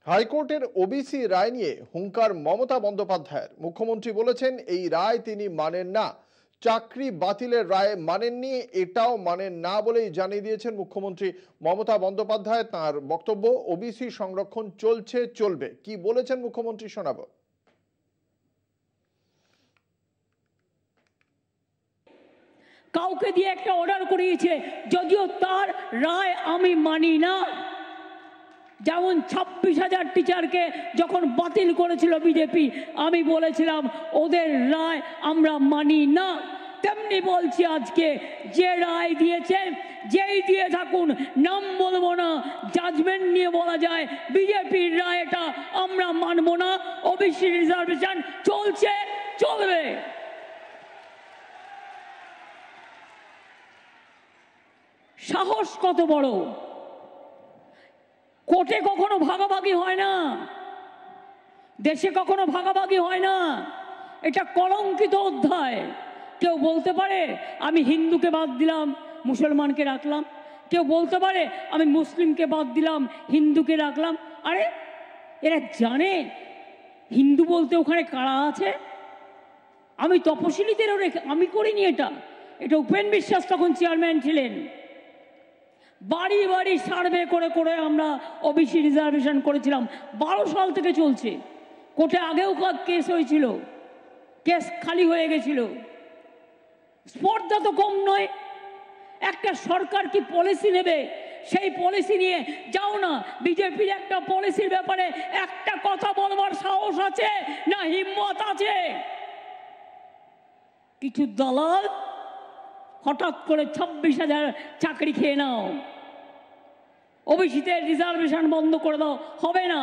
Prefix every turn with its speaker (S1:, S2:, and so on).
S1: হাইকোর্টের ওবিসি রায় নিয়ে হুঙ্কার মমতা বন্দ্যোপাধ্যায়ের। মুখ্যমন্ত্রী বলেছেন এই রায় তিনি মানেন না, চাকরি বাতিলের রায় মানেননি, এটাও মানেন না বলেই জানিয়ে দিয়েছেন মুখ্যমন্ত্রী মমতা বন্দ্যোপাধ্যায়। তার বক্তব্য, ওবিসি সংরক্ষণ চলছে, চলবে। কি বলেছেন মুখ্যমন্ত্রী শোনাবো।
S2: কাউকে দিয়ে একটা অর্ডার করিয়েছে, যদিও তার রায় আমি মানি না। যেমন 26,000 টিচারকে যখন বাতিল করেছিল বিজেপি, আমি বলেছিলাম ওদের রায় আমরা মানি না। তেমনি বলছি আজকে, যে রায় দিয়েছেন যেই দিয়ে থাকুন, নাম বলবো না, জাজমেন্ট নিয়ে বলা যায় বিজেপির রায় এটা আমরা মানবো না। ওবিসি রিজার্ভেশন চলছে, চলবে। সাহস কত বড়! কোর্টে কখনো ভাগাভাগি হয় না, দেশে কখনো ভাগাভাগি হয় না। এটা কলঙ্কিত অধ্যায়। কেউ বলতে পারে আমি হিন্দুকে বাদ দিলাম, মুসলমানকে রাখলাম। কেউ বলতে পারে আমি মুসলিমকে বাদ দিলাম, হিন্দুকে রাখলাম। আরে এরা জানে হিন্দু বলতে ওখানে কারা আছে? আমি তপশিলীদেরও রেখে আমি করিনি এটা। এটা উপেন বিশ্বাস তখন চেয়ারম্যান ছিলেন। বাড়ি বাড়ি সার্ভে করে করে আমরা ওবিসি রিজার্ভেশন করেছিলাম। 12 সাল থেকে চলছে। কোর্টে আগেও কেস হয়েছিল, কেস খালি হয়ে গেছিল। স্পর্ধা তো কম নয়। একটা সরকার কি পলিসি নেবে, সেই পলিসি নিয়ে যাও না। বিজেপির একটা পলিসির ব্যাপারে একটা কথা বলবার সাহস আছে না, হিম্মত আছে? কিছু দলাল হঠাৎ করে 26,000 চাকরি খেয়ে নাও, ওবিসিতে রিজার্ভেশন বন্ধ করে দাও, হবে না।